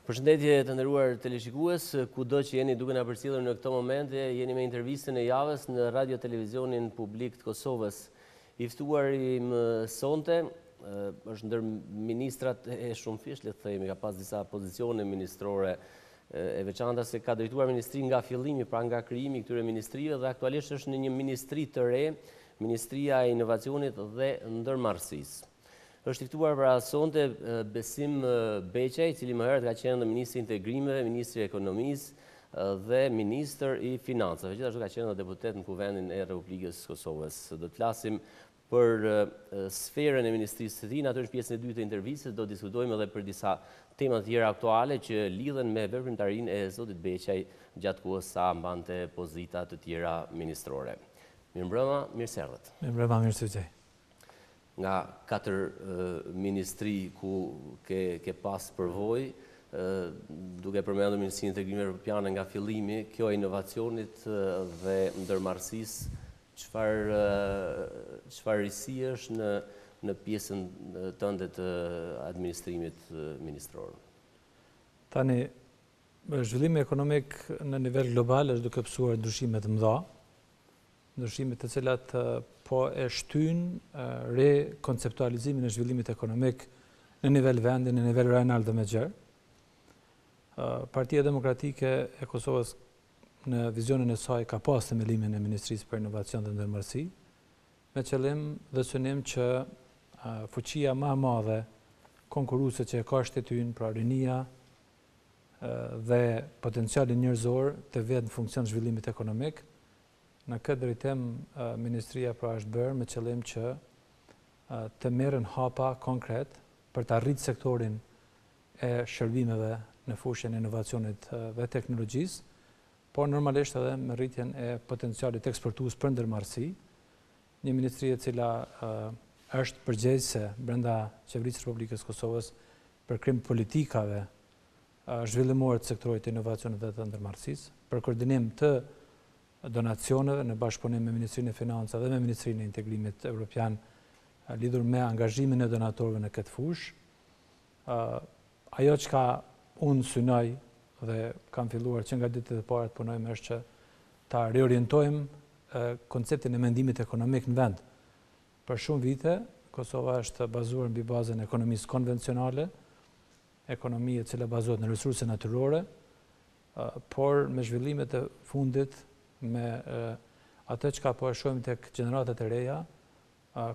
Përshëndetje të nderuar teleshikues, kudo që jeni duke na përcjellur në këtë moment, jeni me intervistën e javës në Radio Televizionin Publik të Kosovës. I ftuari më sonte është ndër ministrat e shumëfisht, le të themi, ka pas disa pozicione ministrore e veçanta se ka drejtuar ministri nga fillimi, pra nga krijimi i këtyre ministrive dhe aktualisht është në një ministri të re, Ministria e Inovacionit dhe Ndërmarrësisë. Është i ftuar pra sonte BESIM BEQAJ, i cili më herët ka qenë ministri i integrimeve, ministri i ekonomisë dhe ministër i financave. Gjithashtu ka qenë deputet në Kuvendin e Republikës së Kosovës. Do të flasim për sferën e ministrisë së tij, atë është pjesën e dytë të intervistës, do diskutojmë edhe për disa tema të tjera aktuale që lidhen me veprimtarinë e zotit BEQAJ gjatë kohës sa mbante pozita të tjera ministrore. Mirëmbrëma, mirë se erdhët. Mirëmbrëma, mirë se vjen. Nga 4 ministri ku ke pas përvojë, duke përmendur Ministrinë e Integrimit Evropian nga fillimi, kjo e inovacionit dhe ndërmarrësisë, çfarë risi është në pjesën tënde të administrimit ministror? Tani, zhvillimi ekonomik në nivel global është duke pësuar ndryshime të mëdha, ndryshime të cilat po e shtyjnë rekonceptualizimin e zhvillimit ekonomik në nivel vendi, në nivel rajonal dhe megjer. Partia Demokratike e Kosovës në vizionin e saj ka pas themelimin e Ministrisë për Inovacion dhe Ndërmarrësi, me qëllim dhe synim që fuqia më e madhe konkurruese që e ka shteti ynë, pra rinia dhe potenciali njerëzor të vjet në funksion zhvillimit ekonomik. Në këtë drejtim, Ministria pra është bërë me qëllim që të merren hapa konkret për të arritur sektorin e shërbimeve në fushën e inovacionit dhe teknologjisë, por normalisht edhe me rritjen e potencialit eksportues për ndërmarrësi, një ministri e cila është përgjegjëse brenda Qeverisë së Republikës së Kosovës për krim politikave zhvillimore të sektorit të inovacionit dhe të ndërmarrësisë, për koordinim të donacioneve në bashkëpunim me Ministrinë e Financave dhe me Ministrinë e Integrimit Evropian lidhur me angazhimin e donatorëve në këtë fushë. Ajo çka unë synoj dhe kam filluar që nga ditët e para të punojmë është që ta riorientojmë konceptin e mendimit ekonomik në vend. Për shumë vite, Kosova është bazuar mbi bazën e ekonomisë konvencionale, ekonomi e cila bazohet në resurse natyrore, por me zhvillimet e fundit, me atë që ka po e shohim tek gjeneratat e reja,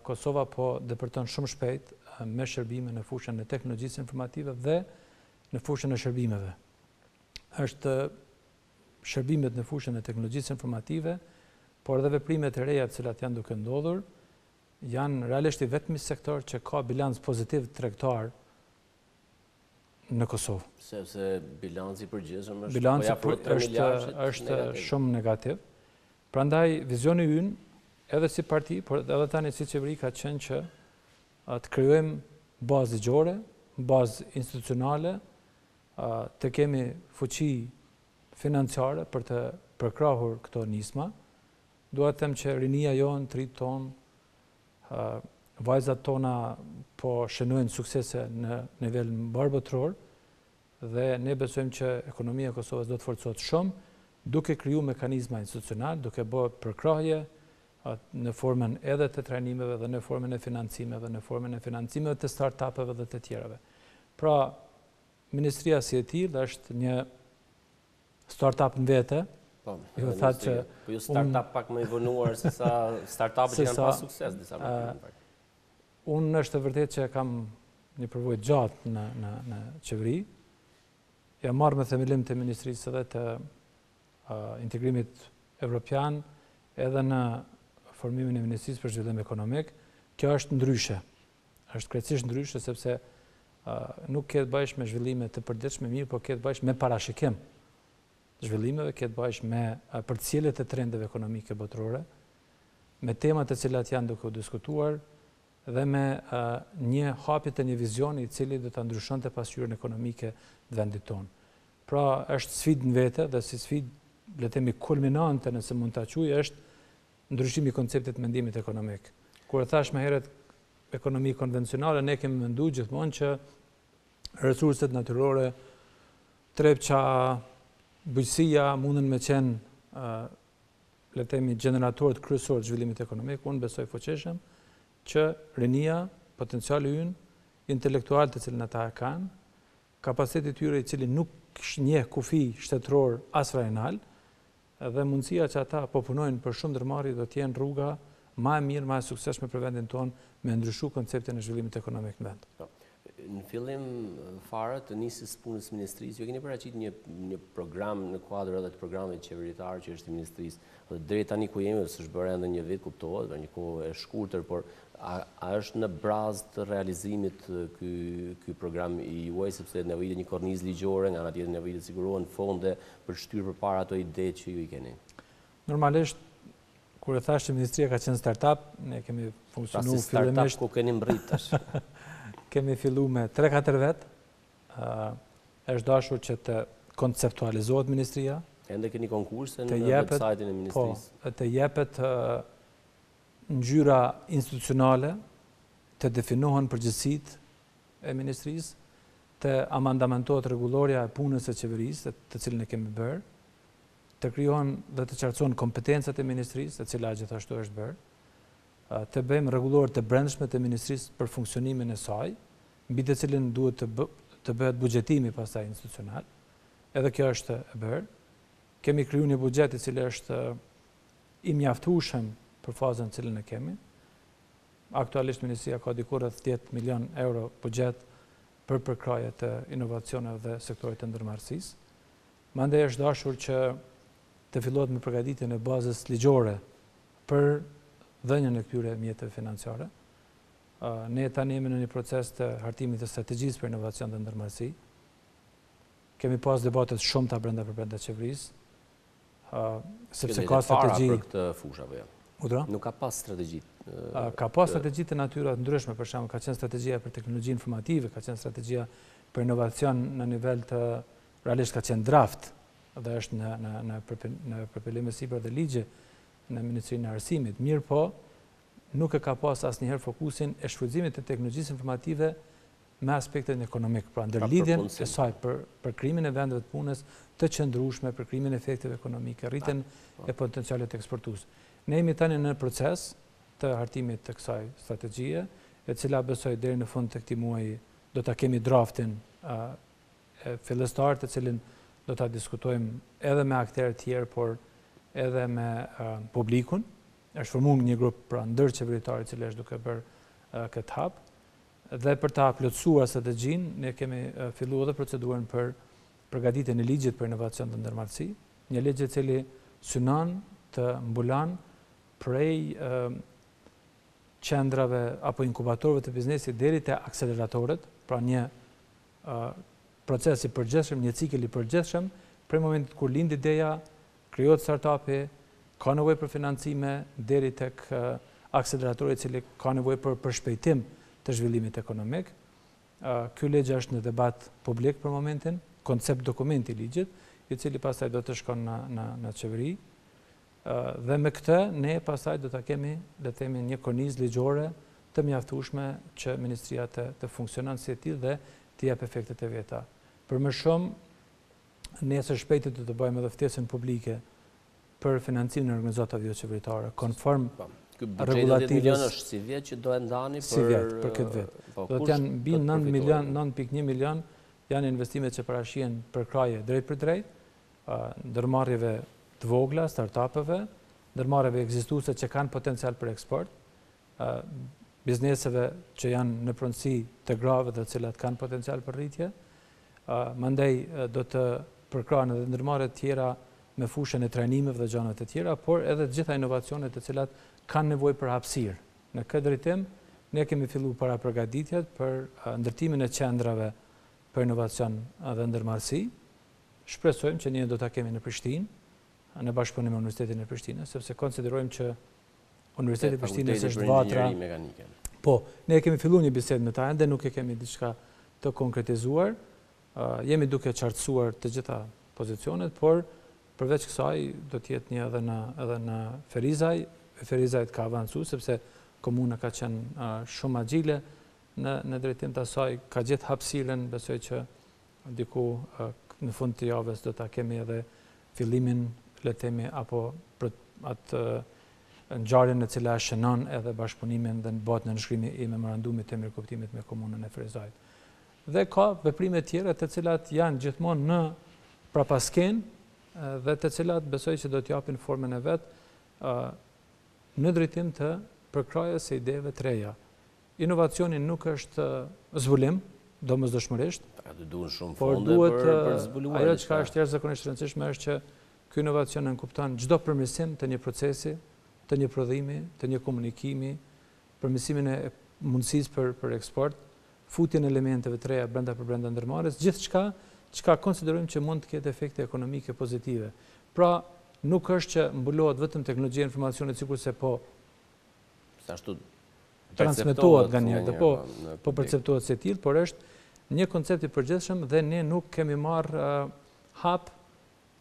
Kosova po depërton shumë shpejt me shërbime në fushën e teknologjisë informative dhe në fushën e shërbimeve. Është shërbimet në fushën e teknologjisë informative, por edhe veprimet e reja të cilat janë duke ndodhur, janë realisht i vetmi sektor që ka bilanc pozitiv tregtar në Kosovë. Sepse bilanci përgjithshëm është shumë negativ. Prandaj vizioni ynë, edhe si parti, por edhe tani si qeveri ka qenë që të krijojmë bazë ligjore, bazë institucionale, të kemi fuqi financiare për të përkrahur këto nisma. Dua të them që rinia jonë, trit ton, vajzat tona po shënojnë suksese në nivel mbar botror dhe ne besojmë që ekonomia e Kosovës do të forcohet shumë duke kriju mekanizma institucional, duke bërë përkrahje në formën edhe të trajnimeve dhe në formën e financimeve, në formën e financimeve të start-upeve dhe të tjerave. Pra, Ministria si e tillë është një start-up në vete. Po ju start-up pak më i vonuar se sa start-upet që kanë pas sukses disa më. Unë është e vërtet që kam një përvojë gjatë në qeveri. Jam marrë me themelim të Ministrisë edhe të Integrimit Evropian, edhe në formimin e Ministrisë për Zhvillim Ekonomik. Kjo është ndryshe. Është krejtësisht ndryshe sepse nuk ketë bëjsh me zhvillime të përditshme mirë, por ketë bëjsh me parashikim zhvillimeve, ketë bëjsh me përcjellje të trendeve ekonomike botërore, me temat të cilat janë duke u diskutuar dhe me një hapje të një vizioni i cili do ta ndryshonte pasqyrën ekonomike të vendit tonë. Pra, është sfidë në vete dhe si sfidë le të themi kulminante nëse mund ta quaj është ndryshimi i konceptit mendimit ekonomik. Kur e thash më herët ekonomi konvencionale, ne kemi menduar gjithmonë që resurset natyrore trepqa, bujqësia mundën me qenë le të themi generatorët kryesorë të zhvillimit ekonomik. Unë besoj fuqishëm që rinia, potenciali ynë, intelektual të cilën ata e kanë, kapaciteti i tyre i cili nuk njeh kufi shtetëror as rajonal, dhe mundësia që ata po punojnë për shumë ndërmarrje do të jenë rruga më e mirë, më e suksesshme për vendin tonë me ndryshu konceptin e zhvillimit ekonomik në vend. Në fillim fare të nisjes punës ministrisë, ju keni paraqit një program në kuadër edhe të programit qeveritar që është i ministrisë. Dhe deri tani ku jemi, s'është bërë ende një vit, kuptohet, një kohë e shkurtër, por a është në bazë të realizimit ky program i juaj, sepse nevojitet një kornizë ligjore, nga ana tjetër nevojitet sigurohen fonde për shtyrë përpara ato ide që ju i keni? Normalisht, kur e thash që ministria ka qenë startup, ne kemi funksionuar fillimisht. Startup ku keni mbrit tash. Kemi fillu me 3-4 vetë, është dashur që të konceptualizohet ministria. Ende keni konkurse në website-in e ministrisë. Po, të jepet ngjyra institucionale, të definohen përgjegjësitë e ministrisë, të amandamentohet rregulloria e punës së qeverisë, të cilën e kemi bërë, të krijohen dhe të qartësohen kompetencat e ministrisë, e cila gjithashtu është bërë, të bëjmë rregullor të brendshme të ministrisë për funksionimin e saj, mbi të cilin duhet të bëhet buxhetimi pastaj institucional. Edhe kjo është e bërë. Kemi krijuar një buxhet i cili është i mjaftueshëm për fazën në cilën e kemi. Aktualisht ministria ka diku rreth 10 milion euro buxhet për përkraje të inovacioneve dhe sektorit të ndërmarrësisë. Mandej është dashur që të fillohet me përgatitjen e bazës ligjore për dhënien e këtyre mjeteve financiare. Ne tani jemi në një proces të hartimit të strategjisë për inovacion dhe ndërmarrësi. Kemi pas debatet shumëta brenda qeverisë, sepse ka strategji për këtë fushë apo jo? Nuk ka pas strategji. Ka pas strategji të natyra të ndryshme, për shembull, ka qenë strategjia për teknologji informative, ka qenë strategjia për inovacion në nivel të realisht ka qenë draft dhe është në përpillim e sipër dhe ligje në Ministrinë e Arsimit. Mirë po, nuk e ka pas asnjëherë fokusin e shfrytëzimit të teknologjisë informative me aspektin ekonomik, pra ndërlidhjen e saj për krijimin e vendeve të punës të qëndrueshme, për krijimin e efekteve ekonomike, rritjen e potencialit eksportues. Ne jemi tani në proces të hartimit të kësaj strategjie, e cila besoj deri në fund të këtij muaji do ta kemi draftin fillestar, të cilin do ta diskutojmë edhe me aktorë të tjerë, por edhe me publikun. Është formuar një grup pra ndërqeveritar i cili është duke bërë këtë hap. Dhe për ta plotësuar strategjinë, ne kemi filluar edhe procedurën për përgatitjen e ligjit për inovacion dhe ndërmarrësi, një ligj i cili synon të mbulan prej qendrave apo inkubatorëve të biznesit deri te akseleratorët, pra një proces i përgjithshëm, një cikël i përgjithshëm, prej momentit kur lind ideja, krijohet startupi, ka nevojë për financime deri tek akseleratori i cili ka nevojë për përshpejtim të zhvillimit ekonomik. Ky ligj është në debat publik për momentin, koncept dokumenti i ligjit, i cili pastaj do të shkon në qeveri. Dhe me këtë ne pastaj do ta kemi, le të themi, një kornizë ligjore të mjaftueshme që ministria të funksionon si e tillë dhe të jap efektet e veta. Për më shumë, ne së shpejti do të bëjmë edhe ftesën publike për financimin e organizatave jo qeveritare, konform regulativës. 10 milion është si vjet që do e ndani për këtë vit. Do të janë mbi 9.1 milion janë investimet që parashihen për kraje drejt për drejt, ndërmarrjeve të vogla, startupeve, ndërmarrjeve ekzistuese që kanë potencial për eksport, bizneseve që janë në pronësi të grave dhe cilat kanë potencial për rritje. Mandej do të përkrahen edhe ndërmarrje të tjera me fushën e trajnimeve dhe gjëra të tjera, por edhe të gjitha inovacionet të cilat kanë nevojë për hapësirë. Në këtë drejtim, ne kemi filluar para përgatitjet për ndërtimin e qendrave për inovacion dhe ndërmarrësi. Shpresojmë që ne do ta kemi në Prishtinë, në bashkëpunim me Universitetin e Prishtinës, sepse konsiderojmë që Universiteti i Prishtinës është vatra. Po, ne kemi filluar një bisedë me ta, ende nuk e kemi diçka të konkretizuar. Jemi duke qartësuar të gjitha pozicionet, por përveç kësaj do të jetë një edhe në Ferizaj. Ferizaj ka avancuar sepse komuna ka qenë shumë agjile në drejtim të asaj, ka gjetë hapësirën, besoj që diku në fund të javës do ta kemi edhe fillimin, le të themi, apo atë ngjarjen e cila shënon edhe bashkëpunimin dhe bëhet në nënshkrimi i memorandumit të mirëkuptimit me komunën e Frezajt. Dhe ka veprime tjera të cilat janë gjithmonë në prapaskenë dhe të cilat besoj që do t'japin formën e vetë në drejtim të përkrajës së ideve të reja. Inovacioni nuk është zbulim, domosdoshmërisht, por duhet ajo që është jashtëzakonisht rëndësishme është që ky inovacion nënkupton çdo përmirësim të një procesi, të një prodhimi, të një komunikimi, përmirësimin e mundësisë për eksport, futjen e elementeve të reja brenda ndërmarrjes, gjithçka çka konsiderojmë që mund të ketë efekte ekonomike pozitive. Pra, nuk është që mbulohet vetëm teknologjia e informacionit sikurse po transmetohet nga njerëzit, po perceptohet si tillë, por është një koncept i përgjithshëm dhe ne nuk kemi marrë hap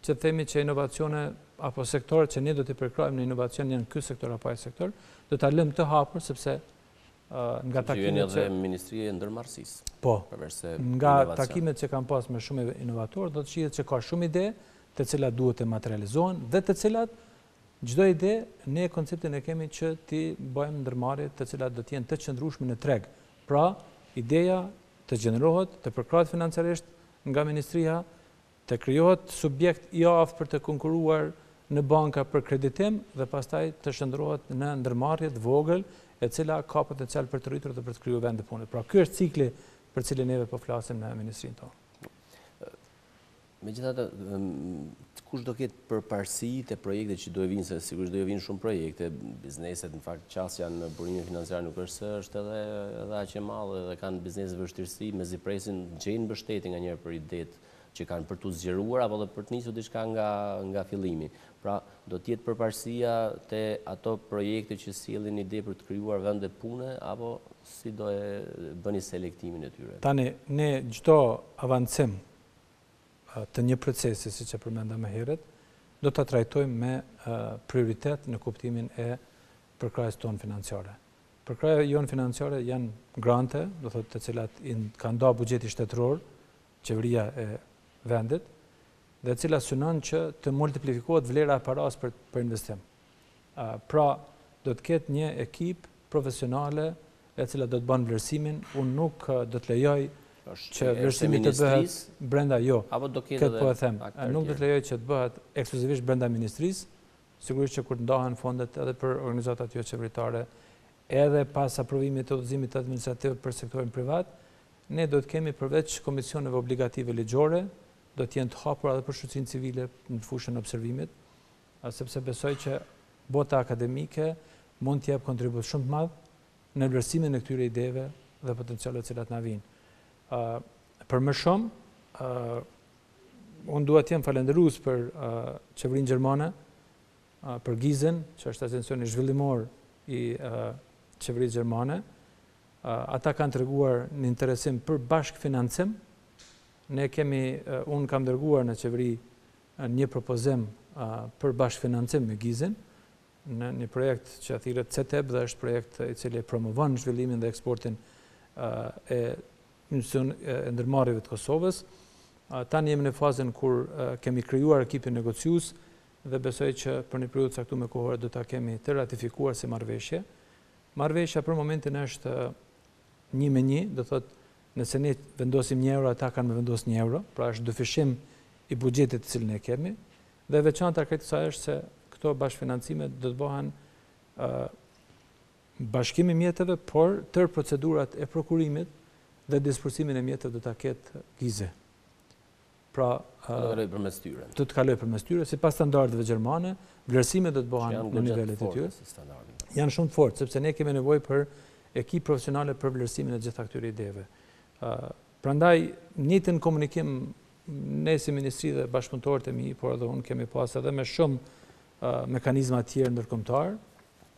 që themi që inovacione apo sektorët që ne do t'i përkrajmë në inovacion janë ky sektor apo ai sektor, do ta lëmë të hapur sepse nga takimet që Ministria e Ndërmarrësisë. Po. Nga takimet që kanë pas me shumë inovatorë, do të shihet që ka shumë ide, të cilat duhet të materializohen dhe të cilat çdo ide ne konceptin e kemi që ti bëjmë ndërmarrje të cilat do të jenë të qëndrueshme në treg. Pra, ideja të gjenerohet, të përkrahet financiarisht nga Ministria, të krijohet subjekt i aftë për të konkuruar në banka për kreditim dhe pastaj të shndrohet në ndërmarrje të vogël e cila ka potencial për të rritur dhe për të krijuar vende pune. Pra, ky është cikli për cilin neve po flasim në ministrinë tonë. Megjithatë, kush do ketë përparësitë e projekte që do e vinë, se sigurisht do e vinë shumë projekte, bizneset në fakt qasja në burimin financiar nuk është edhe aq e madhe dhe kanë biznese vështirësi, mezi presin gjejnë mbështetje nganjëherë për idetë që kanë për të zgjeruar apo dhe për të nisur diçka nga fillimi. Pra, do të jetë përparësia te ato projekte që sjellin ide për të krijuar vende pune apo si do e bëni selektimin e tyre? Tani, ne çdo avancim të një procesi, siç e përmenda më herët, do ta trajtojmë me prioritet në kuptimin e përkrajës tonë financiare. Përkraja jonë financiare janë grante, do thotë të cilat kanë nda buxheti shtetëror, qeveria e vendit, dhe cila synon që të multiplifikohet vlera e paras për investim. Pra, do të ketë një ekip profesionale e cila do të banë vlerësimin, unë nuk do të lejoj që vlerësimi të bëhet brenda këtë po e them. Nuk do të lejoj që të bëhet ekskluzivisht brenda ministrisë, sigurisht që kur ndahen fondet edhe për organizatat jo qeveritare, edhe pas aprovimit të udhëzimit administrativ për sektorin privat, ne do të kemi përveç komisioneve obligative ligjore, do të jenë të hapur edhe për shoqërinë civile në fushën e observimit, sepse besoj që bota akademike mund të jap kontribut shumë të madh në vlerësimin e këtyre ideve dhe potencialet të cilat na vijnë. Për më shumë, unë dua të jem falënderues për qeverinë gjermane, për GIZ-ën, që është agencioni zhvillimor i qeverisë gjermane. Ata kanë treguar në interesim për bashkëfinancim. Unë kam dërguar në qeveri një propozim për bashkëfinancim me GIZ-ën në një projekt që thirret CETEB dhe është projekt i cili promovon zhvillimin dhe eksportin e ndërmarrjeve të Kosovës. Tani jemi në fazën kur kemi krijuar ekipin negociues dhe besoj që për një periudhë caktuar kohore do ta kemi të ratifikuar si marrëveshje. Marrëveshja për momentin është 1-1, do thotë nëse ne vendosim €1, ata kanë me vendos €1, pra është dyfishim i buxhetit të cilin e kemi, dhe veçanta këtë kësaj është se këto bashkëfinancime do të bëhen bashkimi mjeteve, por tërë procedurat e prokurimit dhe disbursimin e mjeteve do ta ketë GIZ. Pra, do të kaloj përmes tyre, sipas standardeve gjermane, vlerësimet do të bëhen në nivelet e tyre. Janë shumë të fortë, sepse ne kemi nevojë për ekip profesionale për vlerësimin e gjitha këtyre ideve. Prandaj, njëjtin komunikim ne si ministri dhe bashkëpunëtorët e mi, por edhe unë kemi pas edhe me shumë mekanizma të tjerë ndërkombëtar.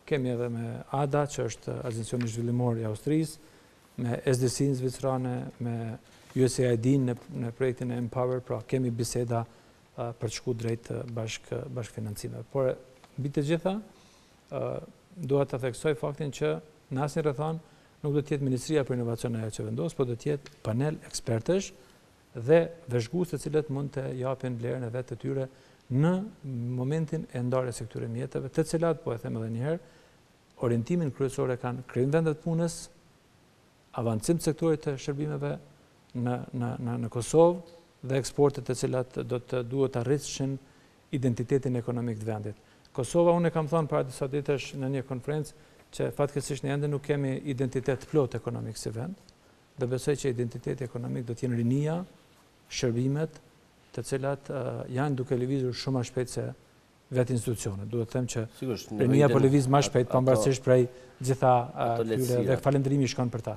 Kemi edhe me ADA, që është agencioni zhvillimor i Austrisë, me SDC-n zvicerane, me USAID në projektin e Empower, pra kemi biseda për të shku drejt bashkëfinancimeve. Por mbi të gjitha, dua të theksoj faktin që në asnjë rrethon nuk do të jetë Ministria për Inovacion ajo që vendos, por do të jetë panel ekspertësh dhe vëzhgues të cilët mund të japin vlerën e vetë të tyre në momentin e ndarjes së këtyre mjeteve, të cilat, po e them edhe një herë, orientimin kryesor e kanë krijim vendet punës, avancim të sektorit të shërbimeve në Kosovë dhe eksportet të cilat duhet të arrishin identitetin ekonomik të vendit. Kosova, unë e kam thënë para disa ditësh në një konferencë që fatkeqësisht ne ende nuk kemi identitet plot ekonomik si vend, dhe besoj që identiteti ekonomik do të jenë rinia, shërbimet, të cilat janë duke lëvizur shumë më shpejt se vetë institucionet. Duhet të them që rinia po lëviz më shpejt pavarësisht prej gjitha tyre dhe falënderimi shkon për ta.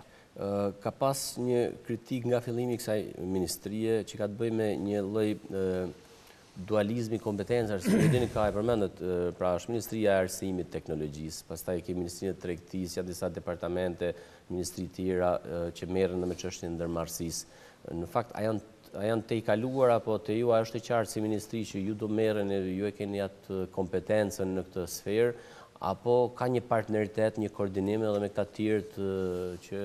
Ka pas një kritik nga fillimi i kësaj ministrie që ka të bëjë me një lloj dualizmi kompetencash, si dini ka e përmendet, pra është Ministria e Arsimit, Teknologjisë, pastaj kemi Ministrinë e Tregtisë, janë disa departamente, ministri tjera që merren me çështjen e ndërmarrësisë. Në fakt a janë të i kaluar apo të ju a është e qartë si ministri që ju do merren e ju e keni atë kompetencën në këtë sferë, apo ka një partneritet, një koordinim edhe me këta tjerë që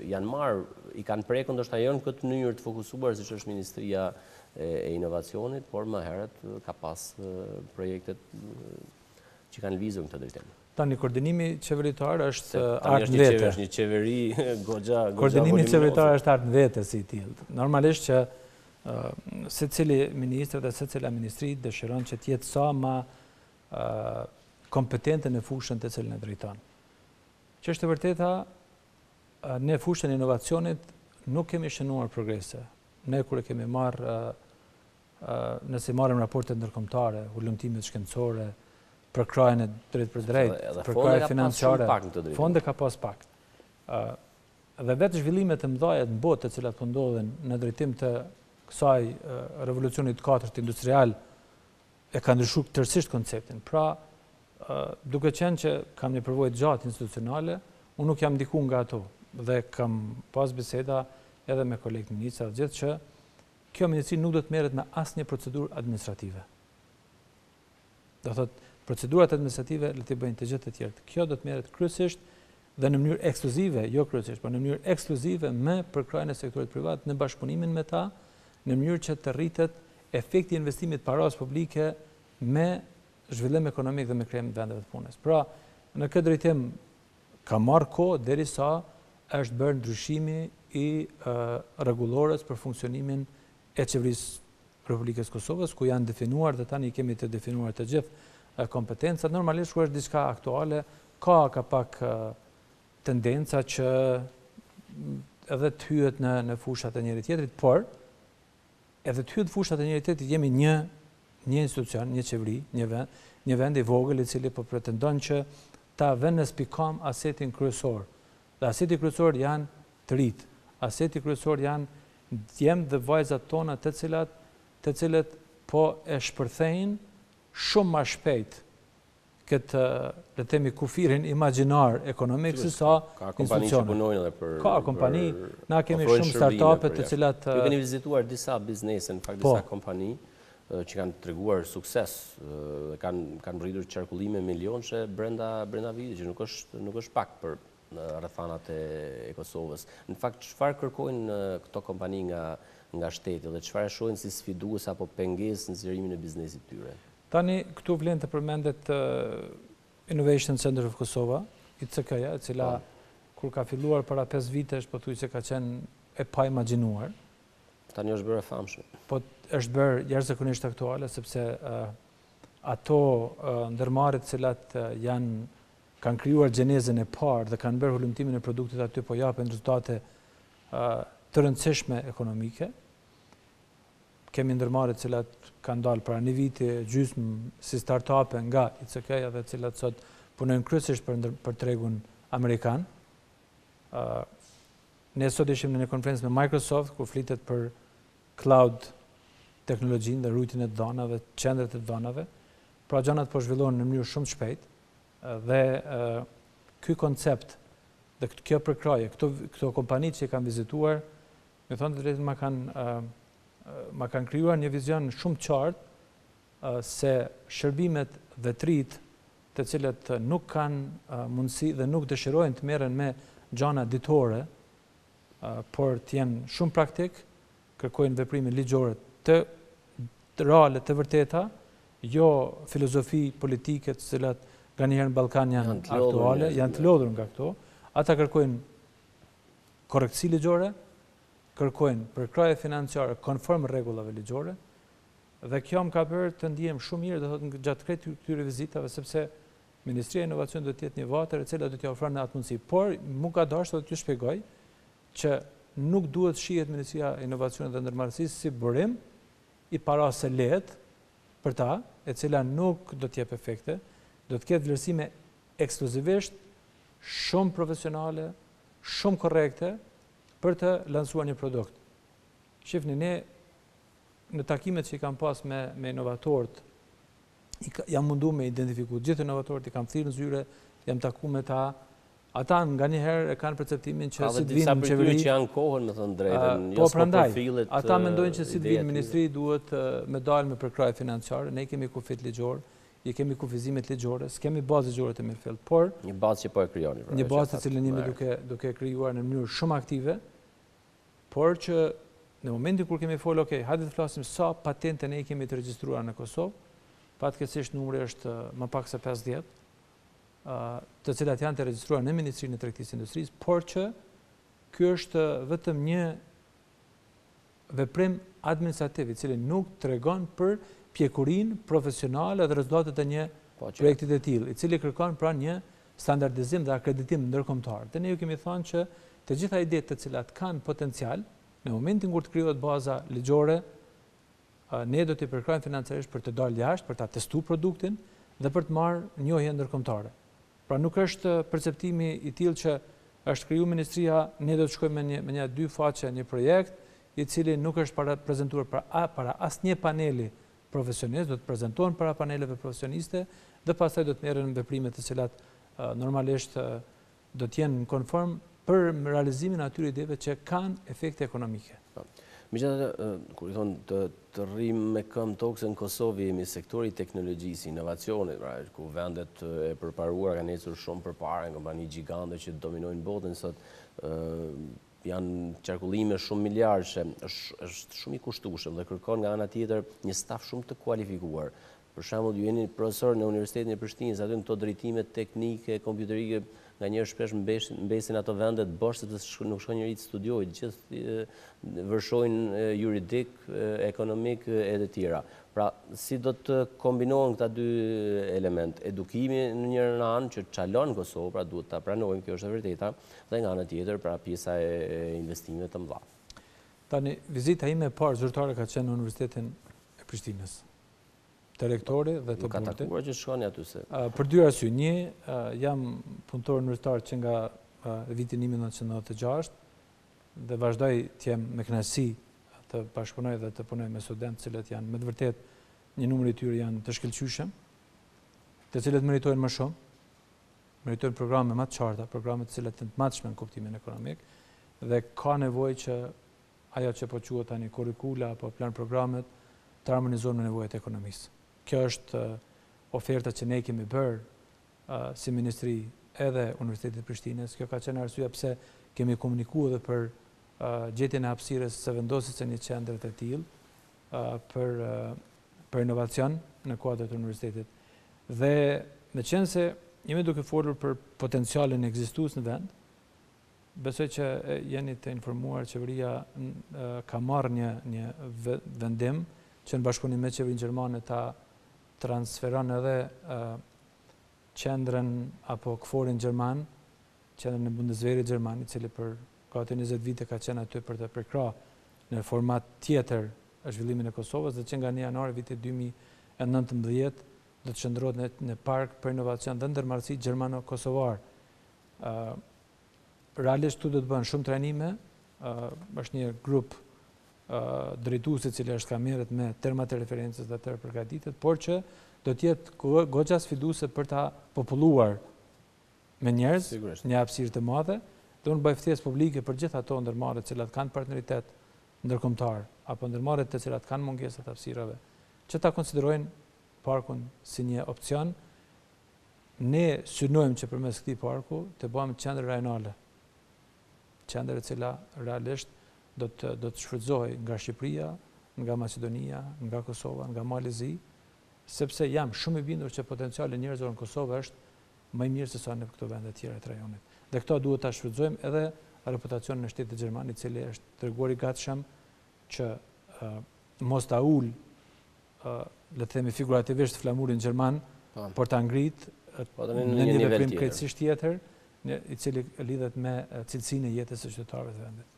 janë marrë, i kanë prekur ndoshta jo në këtë mënyrë të fokusuar siç është Ministria e Inovacionit, por më herët ka pas projektet që kanë lëvizur në këtë drejtim. Tani koordinimi qeveritar është art në vete. Është një qeveri goxha. Koordinimi qeveritar është art në vete si i tillë. Normalisht që secili ministër dhe secila ministri dëshiron që të jetë sa më kompetente në fushën të cilën e drejton. Që është e vërteta, në fushën e inovacionit nuk kemi shënuar progrese. Ne kur e kemi marrë, nëse marrim raportet ndërkombëtare, hulumtimet shkencore, për krajën e drejt për drejt, për krajën financiare, fonde ka pas pak. Dhe vetë zhvillimet e mëdha në botë të cilat po ndodhen në drejtim të kësaj revolucionit 4 industrial e ka ndryshuar tërësisht konceptin. Pra, duke qenë që kam një përvojë gjatë institucionale, unë nuk jam diku nga ato dhe kam pas biseda edhe me kolegë ministra gjithë që kjo ministri nuk do të merret me asnjë procedurë administrative. Do thotë, procedurat administrative le të bëjnë të gjithë të tjerë. Kjo do të merret kryesisht dhe në mënyrë ekskluzive, jo kryesisht, por në mënyrë ekskluzive me përkrajën e sektorit privat në bashkëpunimin me ta, në mënyrë që të rritet efekti i investimit paras publike me zhvillim ekonomik dhe me krijim vendeve të punës. Pra, në këtë drejtim ka marrë kohë derisa është bërë ndryshimi i rregullores për funksionimin e qeverisë Republikës Kosovës, ku janë definuar dhe tani kemi të definuar të gjithë kompetencat. Normalisht ku është diçka aktuale, ka pak tendenca që edhe të hyet në fushat e njëri tjetrit, por edhe të hyet fushat e njëri tjetrit jemi një institucion, një qeveri, një vend i vogël i cili po pretendon që ta vënë në spikam asetin kryesor. Dhe aseti kryesor janë të rit. Aseti kryesor janë djemt dhe vajzat tona të cilët po e shpërthejnë shumë më shpejt këtë, le të themi, kufirin imagjinar ekonomik se sa institucionet. Ka kompani, na kemi shumë startupe të cilat... Ju keni vizituar disa biznese, në fakt disa kompani që kanë treguar sukses, kanë rritur qarkullime milionëshe brenda vitit, që nuk është pak për në rrethanat e Kosovës. Në fakt, çfarë kërkojnë këto kompani nga shteti dhe çfarë shohin si sfidues apo pengesë në zgjerimin e biznesit tyre? Tani, këtu vlen të përmendet Innovation Center of Kosovo, ITK-ja, e cila kur ka filluar para 5 vitesh, po thuaj se ka qenë e pa imagjinuar. Tani është bërë e famshme. Po është bërë jashtëzakonisht aktuale, sepse ato ndërmarrjet cilat kanë krijuar gjenezën e parë dhe kanë bërë hulumtimin e produktit aty, po japin rezultate të rëndësishme ekonomike. Kemi ndërmarrjet cilat kanë dalë para një viti gjysmë si startupe nga ICK-ja dhe cilat sot punojnë kryesisht për tregun amerikan. Ne sot ishim në një konferencë me Microsoft ku flitet për cloud teknologjinë dhe rujtjen e dhënave, qendrat e dhënave. Pra gjanat po zhvillohen në mënyrë shumë të shpejtë. Dhe ky koncept dhe kjo përkraje, këto kompani që i kanë vizituar, me thonë të drejtën ma kanë krijuar një vizion shumë qartë se shërbimet dhe trit të cilët nuk kanë mundësi dhe nuk dëshirojnë të merren me gjana ditore, por të jenë shumë praktik, kërkojnë veprime ligjore të reale, të vërteta, jo filozofi politike të cilat nga njëherë në Ballkan janë aktuale, janë të lodhur nga këto. Ata kërkojnë korrektësi ligjore, kërkojnë përkraje financiare konform rregullave ligjore, dhe kjo më ka bërë të ndihem shumë mirë, do thotë gjatë krejt këtyre vizitave, sepse Ministria e Inovacionit do të jetë një vatër e cila do t'ia ofron atë mundësi. Por mu ka dashur të t'ju shpjegoj që nuk duhet shihet Ministria e Inovacionit dhe Ndërmarrësisë si burim i parasë lehtë për ta, e cila nuk do t'jep efekte, do të ketë vlerësime ekskluzivisht shumë profesionale, shumë korrekte për të lansuar një produkt. Shifni, ne në takimet që i kam pas me inovatorët, jam mundu me identifiku gjithë inovatorët, i kam thirrë në zyre, jam taku me ta. Ata nga njëherë e kanë perceptimin që si të vinë në qeveri... që janë kohën, me thënë drejtën, po prandaj, ata mendojnë që si të vinë në ministri duhet me dalë me përkraje financiare, ne kemi kufit ligjor, i kemi kufizimet ligjore, s'kemi bazë ligjore të mirëfill, por... Një bazë që po e kryoni. Një bazë të cilën jemi duke kryuar në mënyrë shumë aktive, por që në momentin kur kemi folë, hajde të flasim sa patente ne kemi të regjistruar në Kosovë, fatkeqësisht numri është më pak se 50, të cilat janë të regjistruar në Ministrinë e Tregtisë Industrisë, por që ky është vetëm një veprim administrativ i cili nuk tregon për pjekurinë profesionale dhe rezultatet e një projekti të tillë, i cili kërkon pra një standardizim dhe akreditim ndërkombëtar. Dhe ne ju kemi thënë që të gjitha idetë të cilat kanë potencial, në momentin kur të krijohet baza ligjore, ne do t'i përkrajmë financiarisht për të dalë jashtë, për ta testuar produktin dhe për të marrë njohje ndërkombëtare. Pra nuk është perceptimi i tillë që është kriju ministria, ne do të shkojmë me një dy faqe një projekt, i cili nuk është prezantuar para asnjë paneli profesionist, do të prezantohen para paneleve profesioniste dhe pastaj do të merren veprime të cilat normalisht do të jenë konform për realizimin e atyre ideve që kanë efekte ekonomike. Megjithatë, kur i thonë të rrim me këmbë tokë në Kosovë, jemi sektori i teknologjisë, inovacionit, ku vendet e përparuara kanë ecur shumë përpara, kompani gjigante që dominojnë botën sot, janë qarkullime shumë miliardëshe, është shumë i kushtueshëm dhe kërkon nga ana tjetër një staf shumë të kualifikuar. Për shembull, ju jeni profesor në Universitetin e Prishtinës, aty në këto drejtime teknike, kompjuterike, nga njërë shpesh mbesin ato vendet bosh, sepse nuk shkon njëri të studiojë, gjithë vërshojnë juridik, ekonomik e të tjera. Pra, si do të kombinohen këta dy element, edukimi në njërën anë që çalon Kosovë, pra duhet ta pranojmë, kjo është e vërteta, dhe nga anë tjetër, pra pjesa e investimeve të mëdha. Tani, vizita ime e parë zyrtare ka qenë në Universitetin e Prishtinës, të rektori dhe të burtit. Nuk ka takuar që shkoni aty se? Për dy arsye. Një, jam punëtor universitar që nga vitin 1996 dhe vazhdoj të jem me kënaqësi të bashkëpunoj dhe të punoj me studentë cilët janë me të vërtet një numër i tyre janë të shkëlqyeshëm, të cilët meritojnë më shumë, meritojnë programe më të qarta, programe të cilat janë të matshme në kuptimin ekonomik dhe ka nevojë që ajo që po quhet tani kurrikula apo plan programet të harmonizohen me nevojat e ekonomisë. Kjo është oferta që ne kemi bërë si Ministri edhe Universitetit të Prishtinës. Kjo ka qenë arsyeja pse kemi komunikuar edhe për gjetjen e hapësirës së vendosjes së një qendre të tillë për inovacion në kuadër të universitetit. Dhe meqense jemi duke folur për potencialin ekzistues në vend, besoj që jeni të informuar qeveria ka marrë një vendim që në bashkëpunim me qeverinë gjermane ta transferon edhe qendrën apo kforin gjerman, qendrën e Bundeswehrit gjerman, i cili për gati 20 vite ka qenë aty për të përkrahur në format tjetër zhvillimin e Kosovës dhe që nga 1 janar vitit 2019 do të qëndrohet në park për inovacion dhe ndërmarrësi gjermano-kosovar. Realisht tu do të bëhen shumë trajnime, është një grup drejtuesi i cili është kamerët me terma të referencës dhe të përgatitet, por që do të jetë goxha sfiduese për ta populluar me njerëz një hapësirë të madhe, dhe unë bëj ftesë publike për gjithë ato ndërmarrje të cilat kanë partneritet ndërkombëtar apo ndërmarrje të cilat kanë mungesat të hapësirave, që ta konsiderojnë parkun si një opcion. Ne synojmë që përmes këtij parku të bëjmë qendër rajonale, qendër e cila realisht do të shfrytëzohej nga Shqipëria, nga Macedonia, nga Kosova, nga Malezi, sepse jam shumë i bindur që potenciali njerëzor në Kosovë është më i mirë se sa në këto vende tjera të rajonit. Dhe këto duhet ta shfrytëzojmë edhe reputacionin e shtetit gjerman, i cili është treguar i gatshëm që mos ta ul, le të themi figurativisht, flamurin gjerman, por ta ngrit në një veprim krejtësisht tjetër, i cili lidhet me cilësinë e jetës së qytetarëve të vendit.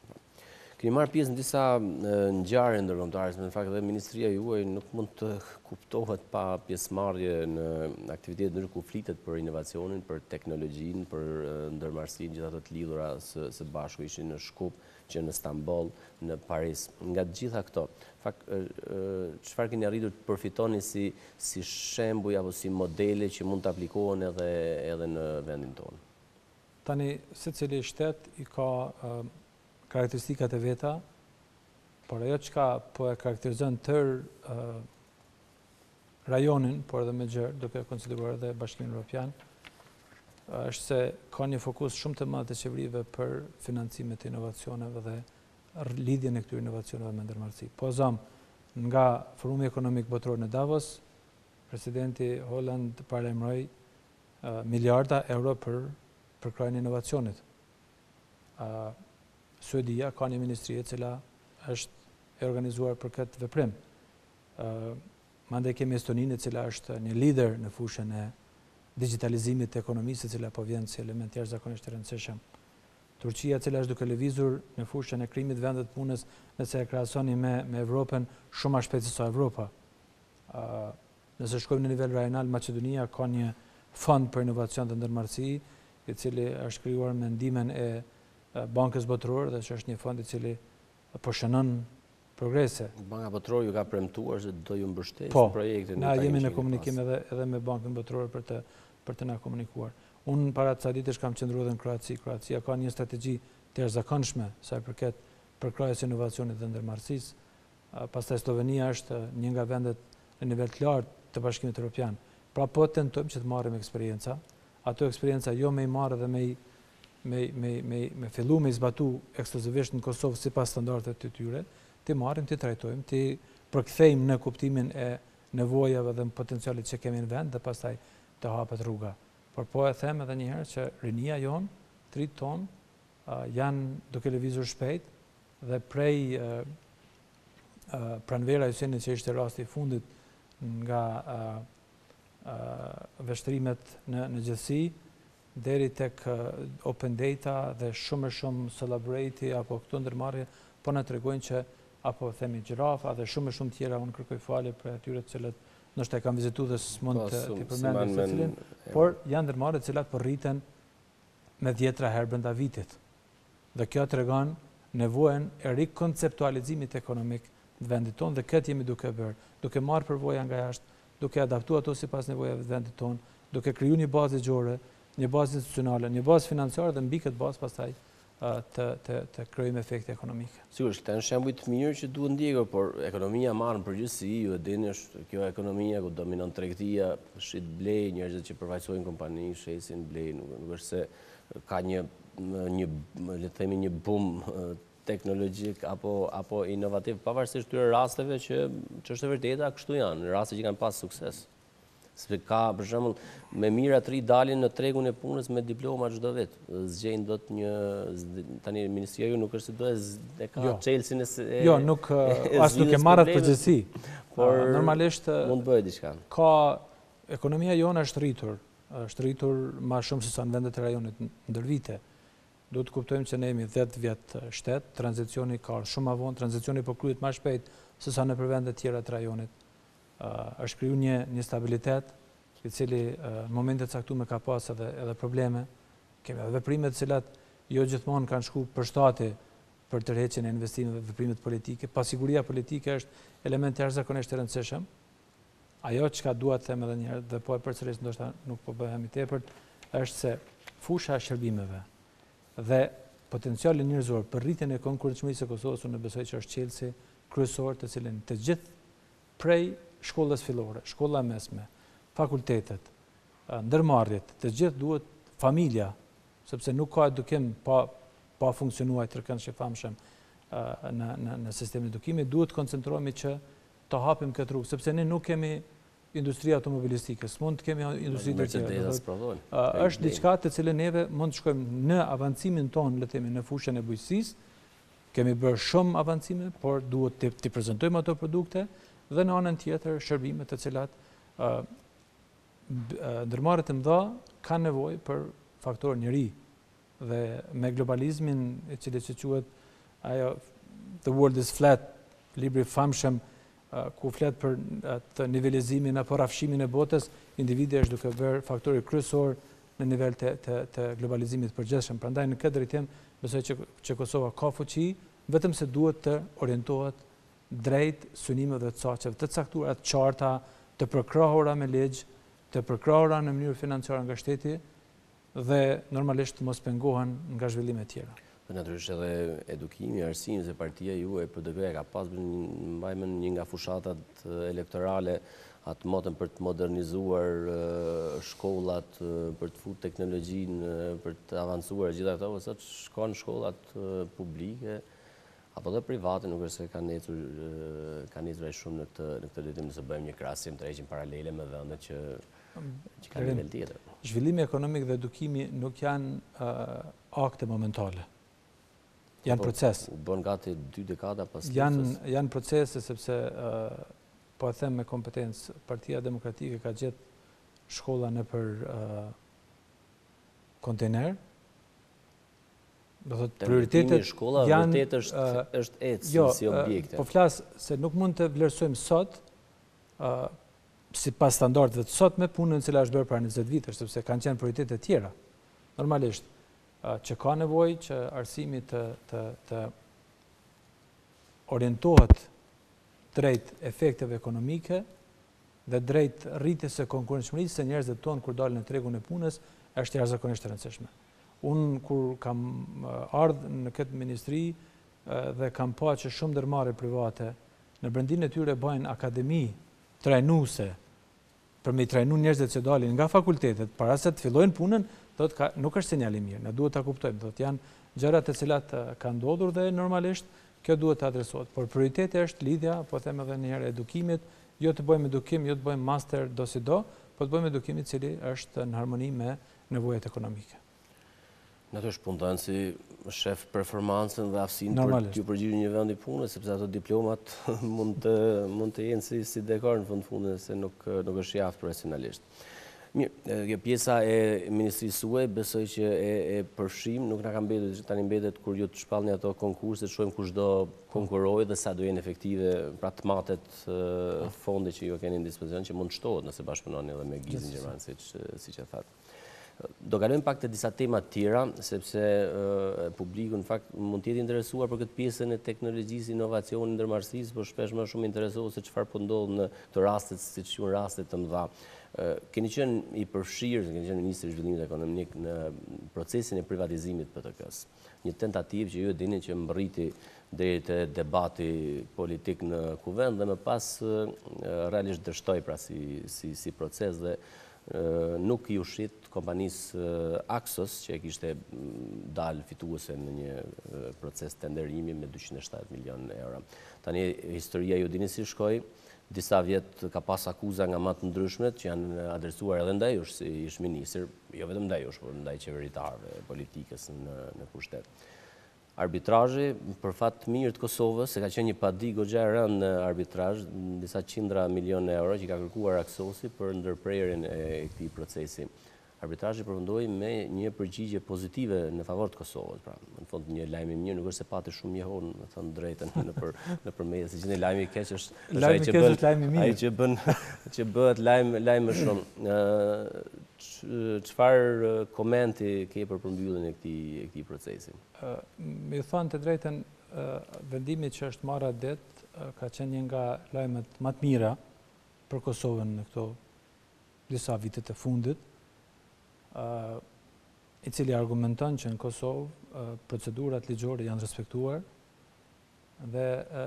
Keni marrë pjesë në disa ngjarje ndërkombëtare, në fakt edhe ministria juaj nuk mund të kuptohet pa pjesëmarrje në aktivitete ndër ku flitet për inovacionin, për teknologjinë, për ndërmarrësinë gjithato të lidhura së bashku, ishin në Shkup, që në Stamboll, në Paris. Nga të gjitha këto, çfarë keni arritur të përfitoni si shembuj apo si modele që mund të aplikohen edhe në vendin tonë? Tani secili shtet i ka karakteristikat e veta, por ajo çka po e karakterizon tër rajonin, por edhe me gjërë, duke konsideruar edhe Bashkimin Evropian, është se ka një fokus shumë të madh të qeverive për financimet e inovacioneve dhe lidhjen e këtyre inovacioneve me ndërmarrësi. Po zëm, nga Forumi Ekonomik Botëror në Davos, presidenti Holland paralajmëroi miliarda euro për krajin e inovacionit. Suedia ka një ministri e cila është e organizuar për këtë veprim. Mandej kemi Estoninë, e cila është një lider në fushën e digitalizimit të ekonomisë, e cila po vjen si element jashtëzakonisht i rëndësishëm. Turqia, e cila është duke lëvizur në fushën e krijimit të vendeve të punës, nëse e krahasoni me Evropën, shumë më shpejt se sa Evropa. Nëse shkojmë në nivel rajonal, Maqedonia ka një fond për inovacion dhe ndërmarrësi, i cili është krijuar me ndihmën e Bankës Botërore, dhe që është një fond i cili po shënon progrese. Banka Botërore ju ka premtuar se do ju mbështesë projektin. Po, na jemi në komunikim edhe me Bankën Botërore për të na komunikuar. Unë para ca ditësh kam qëndruar edhe në Kroaci. Kroacia ka një strategji të jashtëzakonshme sa i përket përkrahjes inovacionit dhe ndërmarrësisë. Pastaj Slovenia është një nga vendet në nivel të lartë të Bashkimit Evropian. Pra po tentojmë që të marrim eksperjenca. Ato eksperjenca jo me i marrë dhe me fillu me i zbatu ekskluzivisht në Kosovë sipas standardeve të tyre, të marrim, të trajtojmë, të përkthejmë në kuptimin e nevojave dhe potencialit që kemi në vend dhe pastaj të hapet rruga. Por po e them edhe një herë që rinia jon, trit ton, janë duke lëvizur shpejt dhe prej pranvera Jusenit që ishte rasti i fundit nga veshtrimet në gjithësi, deri tek open data dhe shumë collaborate apo këto ndërmarrje po na tregojnë që apo themi gjirafa dhe shumë tjera, unë kërkoj falje për atyre të cilët ndoshta e kanë vizituar dhe s'mund të përmendem secilin, por janë ndërmarrje të cilat po rriten me 10 herë brenda vitit. Dhe kjo tregon nevojën e rikonceptualizimit ekonomik të vendit tonë, dhe këtë jemi duke bërë, duke marrë përvoja nga jashtë, duke adaptuar ato sipas nevojave të vendit tonë, duke krijuar një bazë ligjore, një bazë institucionale, një bazë financiare dhe mbi këtë bazë pastaj të krijojmë efekte ekonomike. Sigurisht, këta janë shembuj të mirë që duhet ndjekur, por ekonomia marrë në përgjithësi, ju e dini, është kjo ekonomia ku dominon tregtia, shit blej, njerëzit që përfaqësojnë kompani, shesin blej, nuk është se ka një le të themi një boom teknologjik apo inovativ, pavarësisht këtyre rasteve që është e vërteta kështu janë, raste që kanë pas sukses. Sepse ka, për shembull, me mira të ri dalin në tregun e punës me diploma çdo vit. Zgjejnë dot një tani ministria ju nuk është se do e ka Chelsea-n e jo, nuk as nuk e marrat përgjegjësi. Por normalisht mund bëhet diçka. Ka ekonomia jone është rritur më shumë se sa në vendet e rajonit ndër vite. Duhet të kuptojmë që ne jemi 10 vjet shtet, tranzicioni ka shumë më vonë, tranzicioni po kryhet më shpejt se sa në vendet tjera të rajonit. Është kriju një stabilitet i cili në momentet caktuara ka pas edhe probleme. Kemi edhe veprime të cilat jo gjithmonë kanë shku për shtati për tërheqjen e investimeve, veprimet politike. Pasiguria politike është element jashtëzakonisht i rëndësishëm. Ajo çka dua të them edhe një herë dhe po e përsëris, ndoshta nuk po bëhemi tepërt, është se fusha e shërbimeve dhe potenciali njerëzor për rritjen e konkurrenceshmërisë së Kosovës, unë besoj që është çelësi kryesor të cilin të gjithë prej shkollës fillore, shkolla mesme, fakultetet, ndërmarrjet, të gjithë duhet familja, sepse nuk ka edukim pa funksionuar tërkëndshëm i famshëm në sistemin e edukimit, duhet të koncentrohemi që të hapim këtë rrugë, sepse ne nuk kemi industri automobilistike, s'mund të kemi industri të tjera. Është diçka të cilën neve mund të shkojmë në avancimin tonë, le të themi, në fushën e bujqësisë. Kemi bërë shumë avancime, por duhet të prezantojmë ato produkte dhe në anën tjetër shërbime të cilat ndërmarrjet e mëdha kanë nevojë për faktor njeri. Dhe me globalizmin i cili që quhet ajo The World is Flat, libri famshëm ku flet për atë nivelizimin apo rrafshimin e botës, individi është duke bërë faktori kryesor në nivel të globalizimit të përgjithshëm. Prandaj në këtë drejtim besoj që Kosova ka fuqi, vetëm se duhet të orientohet drejt synimeve të saqeve të caktuara, të qarta, të përkrahura me ligj, të përkrahura në mënyrë financiare nga shteti dhe normalisht mos pengohen nga zhvillime të tjera. Natyrisht edhe edukimi, arsimi se partia juaj PDK ka pas mbajmën një nga fushatat elektorale atë motën për të modernizuar shkollat, për të futur teknologjinë, për të avancuar gjitha këto, sot shkon shkollat publike apo dhe private, nuk është se kanë ecur ai shumë në këtë drejtim, nëse bëjmë një krahasim të heqim paralele me vendet që kanë nivel tjetër. Zhvillimi ekonomik dhe edukimi nuk janë akte momentale. Janë proces. U bën gati 2 dekada pas janë procese, sepse po e them me kompetencë, Partia Demokratike ka gjetë shkolla nëpër kontejner. Do thotë prioritetet janë është ecë si objekte. Po flas se nuk mund të vlerësojmë sot sipas standardeve të sotme punën e cila është bërë para 20 vitesh, sepse kanë qenë prioritete të tjera. Normalisht që ka nevojë që arsimi të orientohet drejt efekteve ekonomike dhe drejt rritjes së konkurrencëshmërisë së njerëzve tonë kur dalin në tregun e punës, është jashtëzakonisht e rëndësishme. Unë kur kam ardhur në këtë ministri dhe kam pa që shumë ndërmarrje private në brendin e tyre bëjnë akademi trajnuese për me trajnu njerëzit që dalin nga fakultetet para se të fillojnë punën, nuk është sinjal i mirë, ne duhet ta kuptojmë, janë gjërat të cilat kanë ndodhur dhe normalisht kjo duhet të adresohet. Por prioriteti është lidhja, po them edhe një herë, edukimit, jo të bëjmë edukim, jo të bëjmë master do si do, po të bëjmë edukim i cili është në harmoni me nevojat ekonomike. Natyrisht punëton si shef performancën dhe aftësinë për t'ju përgjigjur një vendi pune, sepse ato diplomat mund të jenë si dekor në fundin se nuk është jaftë profesionalisht. Mirë, kjo pjesa e ministrisë suaj besoj që e përfshim, nuk na ka mbetur tani mbetet kur ju të shpallni ato konkurse, të shohim kush do konkurrojë dhe sa do jenë efektive, pra të matet fonde që ju keni në dispozicion që mund të shtohet nëse bashkëpunoni edhe me gizin gjerman, siç e thatë. Do kalojmë pak te disa tema të tjera, sepse publiku në fakt mund të jetë interesuar për këtë pjesën e teknologjisë, inovacionit, ndërmarrësisë, por shpesh më shumë interesohet se çfarë po ndodh në këto raste, siç janë raste të mëdha. Keni qenë i përfshirë, keni qenë Ministri i Zhvillimit Ekonomik në procesin e privatizimit të PTK-s. Një tentativë që ju e dini që mbriti deri te debati politik në kuvend dhe më pas realisht dështoi pra si proces dhe nuk i ushit kompanisë Aksos që e kishte dalë fituese në një proces tenderimi me 270 milion euro. Tani historia ju dini si shkoi. Disa vjet ka pas akuza nga më të ndryshmet që janë adresuar edhe ndaj jush si ish ministër, jo vetëm ndaj jush, por ndaj qeveritarëve, politikës në pushtet. Arbitrazhi, për fat të mirë të Kosovës, se ka qenë një padi goxha e rëndë në arbitrazh, disa qindra milionë euro që ka kërkuar Aksosi për ndërprerjen e këtij procesi. Arbitrazhi përfundoi me një përgjigje pozitive në favor të Kosovës. Pra, në fund një lajm i mirë, nuk është se pati shumë njohur, më thënë drejtën nëpër media, se gjendja lajmi i keq është ai që bëhet lajm më shumë. Çfarë komenti ke për përmbylljen e këtij procesi? Mi thënë të drejtën, vendimi që është marrë det ka qenë një nga lajmet më të mira për Kosovën në këto disa vitet e fundit, i cili argumenton që në Kosovë procedurat ligjore janë respektuar dhe